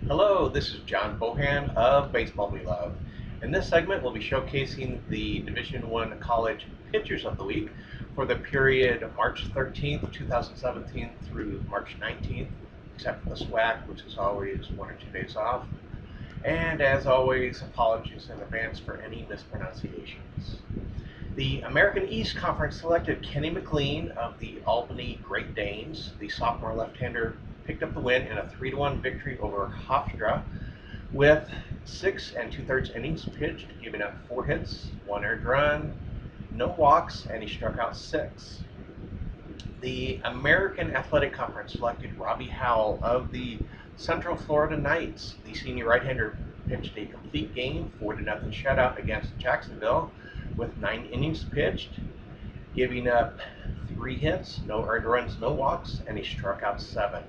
Hello, this is John Bohan of Baseball We Love. In this segment, we'll be showcasing the Division I college pitchers of the week for the period March 13th, 2017 through March 19th, except for the SWAC, which is always 1 or 2 days off. And as always, apologies in advance for any mispronunciations. The American East Conference selected Kenny McLean of the Albany Great Danes. The sophomore left-hander picked up the win in a 3-1 victory over Hofstra with 6 2/3 innings pitched, giving up 4 hits, 1 earned run, no walks, and he struck out 6. The American Athletic Conference selected Robbie Howell of the Central Florida Knights. The senior right-hander pitched a complete game, 4-0 shutout against Jacksonville with 9 innings pitched, giving up 3 hits, no earned runs, no walks, and he struck out 7.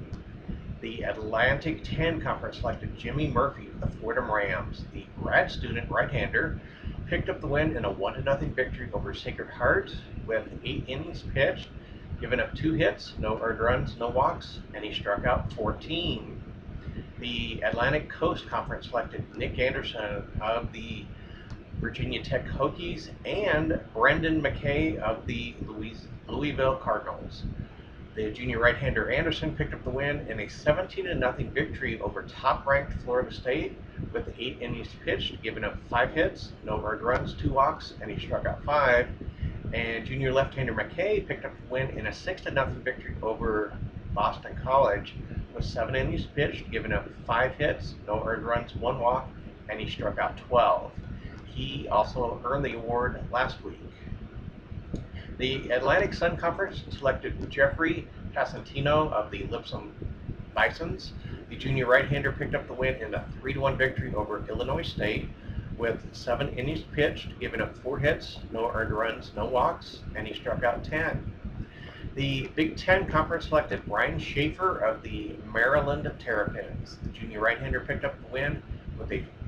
The Atlantic 10 Conference selected Jimmy Murphy of the Fordham Rams. The grad student right-hander picked up the win in a 1-0 victory over Sacred Heart with 8 innings pitched, giving up 2 hits, no earned runs, no walks, and he struck out 14. The Atlantic Coast Conference selected Nick Anderson of the Virginia Tech Hokies and Brendan McKay of the Louisville Cardinals. The junior right-hander Anderson picked up the win in a 17-0 victory over top-ranked Florida State with 8 innings pitched, giving up 5 hits, no earned runs, 2 walks, and he struck out 5. And junior left-hander McKay picked up the win in a 6-0 victory over Boston College with 7 innings pitched, giving up 5 hits, no earned runs, 1 walk, and he struck out 12. He also earned the award last week. The Atlantic Sun Conference selected Jeffrey Passantino of the Lipscomb Bisons. The junior right-hander picked up the win in a 3-1 victory over Illinois State with 7 innings pitched, giving up 4 hits, no earned runs, no walks, and he struck out 10. The Big Ten Conference selected Brian Schaefer of the Maryland Terrapins. The junior right-hander picked up the win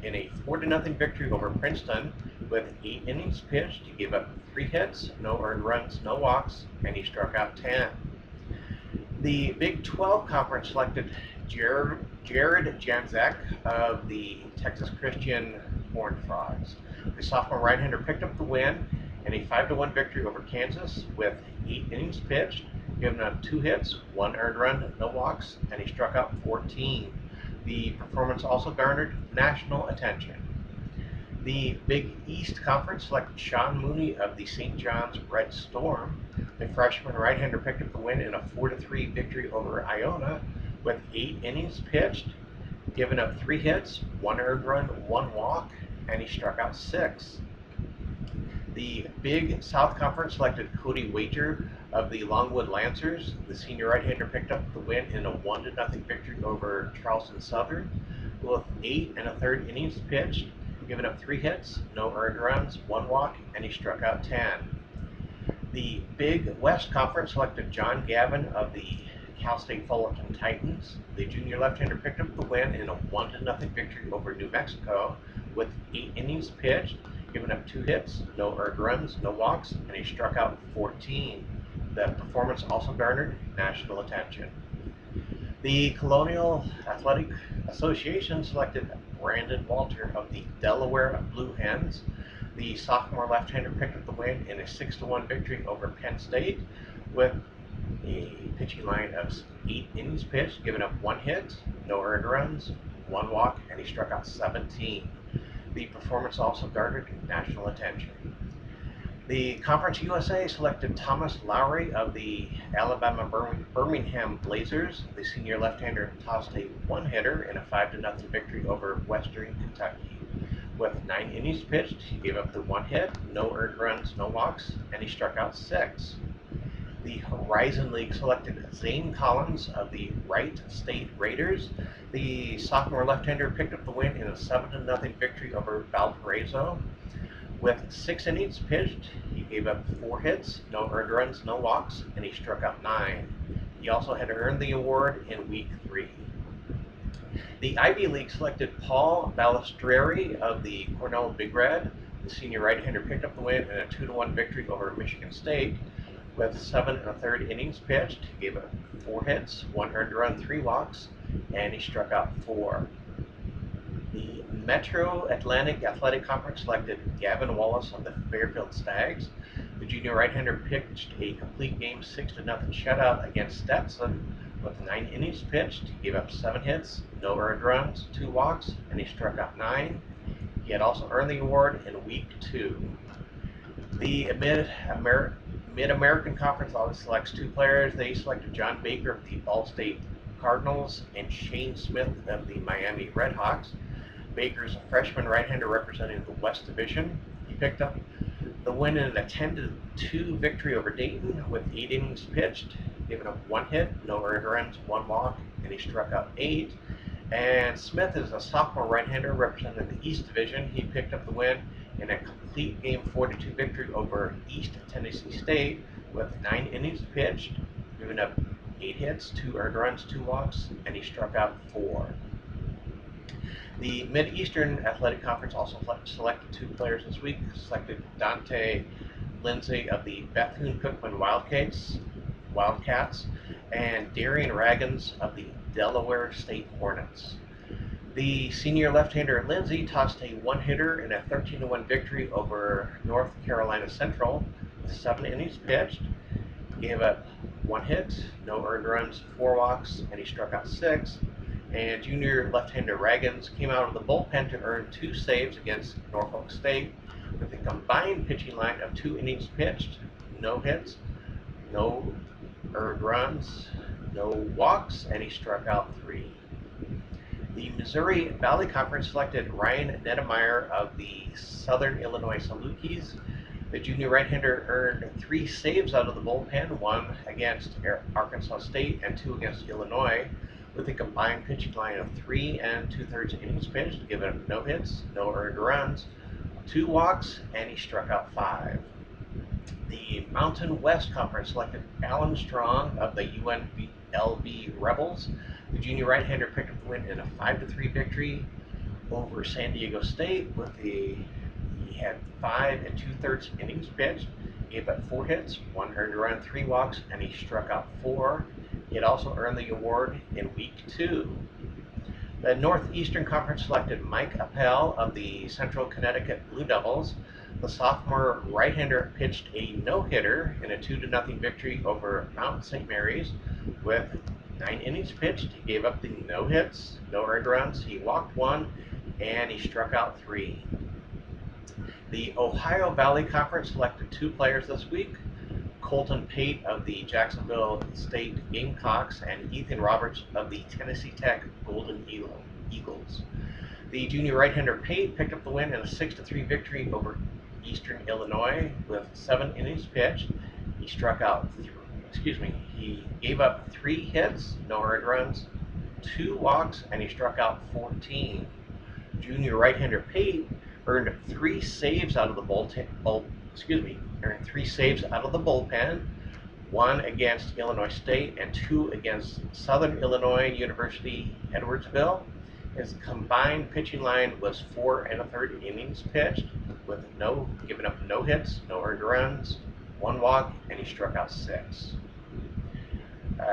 in a 4-0 victory over Princeton with 8 innings pitched. He gave up 3 hits, no earned runs, no walks, and he struck out 10. The Big 12 Conference selected Jared Janczak of the Texas Christian Horned Frogs. The sophomore right-hander picked up the win in a 5-1 victory over Kansas with 8 innings pitched, giving up 2 hits, 1 earned run, no walks, and he struck out 14. The performance also garnered national attention. The Big East Conference selected Sean Mooney of the St. John's Red Storm. The freshman right-hander picked up the win in a 4-3 victory over Iona with 8 innings pitched, giving up 3 hits, 1 earned run, 1 walk, and he struck out 6. The Big South Conference selected Cody Wager of the Longwood Lancers. The senior right-hander picked up the win in a 1-0 victory over Charleston Southern with 8 1/3 innings pitched, giving up 3 hits, no earned runs, 1 walk, and he struck out 10. The Big West Conference selected John Gavin of the Cal State Fullerton Titans. The junior left-hander picked up the win in a 1-0 victory over New Mexico with 8 innings pitched, giving up 2 hits, no earned runs, no walks, and he struck out 14. The performance also garnered national attention. The Colonial Athletic Association selected Brandon Walter of the Delaware Blue Hens. The sophomore left-hander picked up the win in a 6-1 victory over Penn State with a pitching line of 8 innings pitched, giving up 1 hit, no earned runs, 1 walk, and he struck out 17. The performance also garnered national attention. The Conference USA selected Thomas Lowry of the Alabama Birmingham Blazers. The senior left-hander tossed a 1-hitter in a 5-0 victory over Western Kentucky. With 9 innings pitched, he gave up the 1 hit, no earned runs, no walks, and he struck out 6. The Horizon League selected Zane Collins of the Wright State Raiders. The sophomore left-hander picked up the win in a 7-0 victory over Valparaiso. With 6 innings pitched, he gave up 4 hits, no earned runs, no walks, and he struck out 9. He also had earned the award in Week 3. The Ivy League selected Paul Balistreri of the Cornell Big Red. The senior right-hander picked up the win in a 2-1 victory over Michigan State. With 7 1/3 innings pitched, he gave up 4 hits, 1 earned run, 3 walks, and he struck out 4. The Metro Atlantic Athletic Conference selected Gavin Wallace of the Fairfield Stags. The junior right-hander pitched a complete game 6-0 shutout against Stetson with 9 innings pitched. He gave up 7 hits, no earned runs, 2 walks, and he struck out 9. He had also earned the award in week 2. The Mid-American Conference always selects 2 players. They selected John Baker of the Ball State Cardinals and Shane Smith of the Miami Redhawks. Baker's a freshman right-hander representing the West Division. He picked up the win in a 10-2 victory over Dayton with 8 innings pitched, giving up 1 hit, no earned runs, 1 walk, and he struck out 8. And Smith is a sophomore right-hander representing the East Division. He picked up the win in a complete game 4-2 victory over East Tennessee State with 9 innings pitched, giving up 8 hits, 2 earned runs, 2 walks, and he struck out 4. The Mid-Eastern Athletic Conference also selected 2 players this week. Selected Dante Lindsay of the Bethune-Cookman Wildcats and Darian Raggins of the Delaware State Hornets. The senior left-hander Lindsay tossed a 1-hitter in a 13-1 victory over North Carolina Central with 7 innings pitched. He gave up 1 hit, no earned runs, 4 walks, and he struck out 6. And junior left-hander Raggins came out of the bullpen to earn 2 saves against Norfolk State with a combined pitching line of 2 innings pitched, no hits, no earned runs, no walks, and he struck out 3. The Missouri Valley Conference selected Ryan Nedemeyer of the Southern Illinois Salukis. The junior right-hander earned 3 saves out of the bullpen, 1 against Arkansas State and 2 against Illinois, with a combined pitching line of 3 2/3 innings pitched, giving up no hits, no earned runs, 2 walks, and he struck out 5. The Mountain West Conference selected Alan Strong of the UNLV Rebels. The junior right-hander picked up the win in a 5-3 victory over San Diego State. He had 5 2/3 innings pitched, gave up 4 hits, 1 earned run, 3 walks, and he struck out 4. He had also earned the award in week 2. The Northeastern Conference selected Mike Appel of the Central Connecticut Blue Devils. The sophomore right-hander pitched a no-hitter in a 2-0 victory over Mount St. Mary's with 9 innings pitched. He gave up the no hits, no earned runs. He walked 1, and he struck out 3. The Ohio Valley Conference selected 2 players this week. Colton Pate of the Jacksonville State Gamecocks and Ethan Roberts of the Tennessee Tech Golden Eagles. The junior right-hander Pate picked up the win in a 6-3 victory over Eastern Illinois with 7 innings pitched. He gave up 3 hits, no earned runs, 2 walks, and he struck out 14. Junior right-hander Pate earned 3 saves out of the bullpen, 1 against Illinois State and 2 against Southern Illinois University Edwardsville. His combined pitching line was 4 1/3 innings pitched, with giving up no hits, no earned runs, 1 walk, and he struck out 6.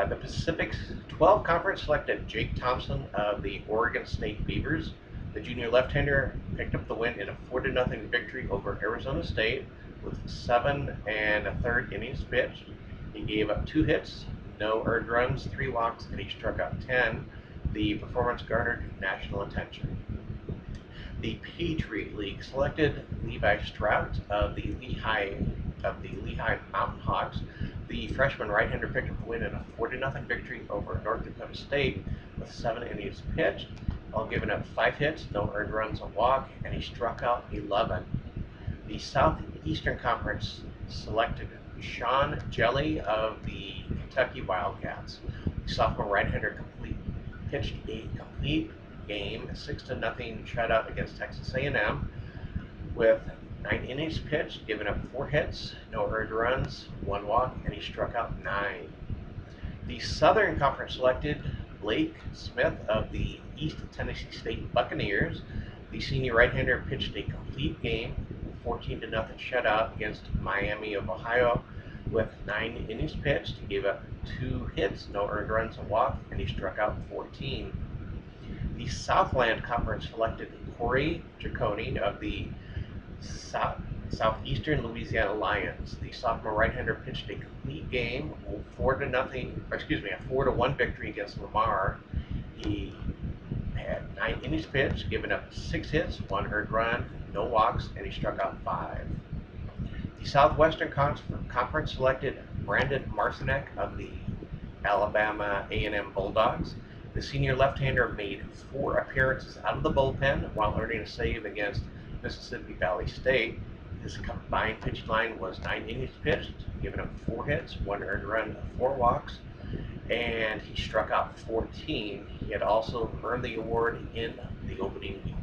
The Pacific 12 Conference selected Jake Thompson of the Oregon State Beavers. The junior left-hander picked up the win in a 4-0 victory over Arizona State with 7 1/3 innings pitched. He gave up 2 hits, no earned runs, 3 walks, and he struck out 10. The performance garnered national attention. The Patriot League selected Levi Strout of the Lehigh Mountain Hawks. The freshman right-hander picked up the win in a 4-0 victory over North Dakota State with 7 innings pitched, while giving up 5 hits, no earned runs, a walk, and he struck out 11. The Southeastern Conference selected Sean Jelly of the Kentucky Wildcats. The sophomore right-hander pitched a complete game, 6-0 shutout against Texas A&M, with 9 innings pitched, giving up 4 hits, no earned runs, 1 walk, and he struck out 9. The Southern Conference selected Blake Smith of the East Tennessee State Buccaneers. The senior right-hander pitched a complete game, 14-0 shutout against Miami of Ohio, with 9 innings pitched. He gave up 2 hits, no earned runs, a walk, and he struck out 14. The Southland Conference selected Corey Giacone of the Southeastern Louisiana Lions. The sophomore right-hander pitched a complete game, a 4-1 victory against Lamar. He had 9 innings pitched, giving up 6 hits, 1 earned run, no walks, and he struck out 5. The Southwestern Conference selected Brandon Marcinek of the Alabama A&M Bulldogs. The senior left-hander made 4 appearances out of the bullpen while earning a save against Mississippi Valley State. His combined pitch line was 9 innings pitched, giving up 4 hits, 1 earned run, 4 walks, and he struck out 14. He had also earned the award in the opening week.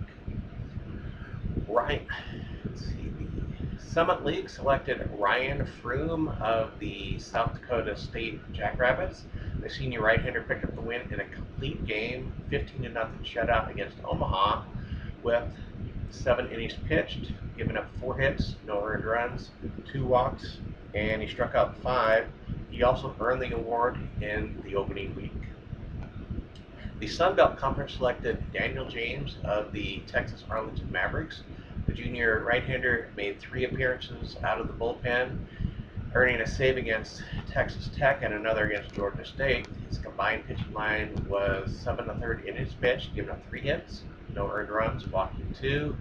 The Summit League selected Ryan Froome of the South Dakota State Jackrabbits. The senior right-hander picked up the win in a complete game, 15-0 shutout against Omaha, with 7 innings pitched, giving up 4 hits, no earned runs, 2 walks, and he struck out 5. He also earned the award in the opening week. The Sun Belt Conference selected Daniel James of the Texas Arlington Mavericks. The junior right-hander made 3 appearances out of the bullpen, earning a save against Texas Tech and another against Georgia State. His combined pitching line was 7 1/3 innings pitched, giving up 3 hits, no earned runs, walking 2,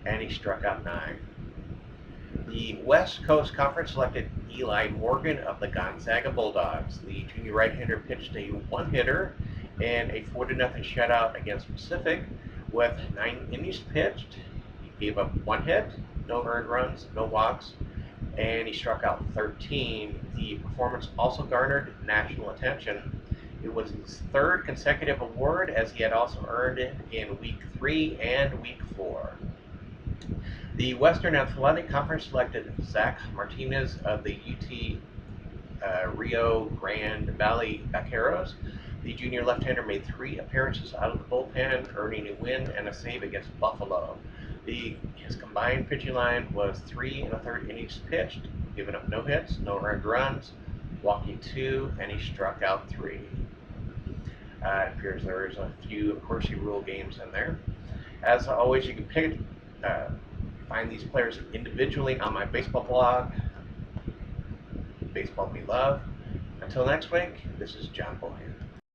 and he struck out 9. The West Coast Conference selected Eli Morgan of the Gonzaga Bulldogs. The junior right-hander pitched a 1-hitter and a 4-0 shutout against Pacific with 9 innings pitched. He gave up 1 hit, no earned runs, no walks, and he struck out 13. The performance also garnered national attention. It was his 3rd consecutive award, as he had also earned it in Week 3 and Week 4. The Western Athletic Conference selected Zach Martinez of the UT Rio Grande Valley Vaqueros. The junior left-hander made 3 appearances out of the bullpen, earning a win and a save against Buffalo. His combined pitching line was 3 1/3 innings pitched, giving up no hits, no earned runs, walking 2, and he struck out 3. It appears there's a few Horsey Rule games in there. As always, you can find these players individually on my baseball blog, Baseball We Love. Until next week, this is John Bohan.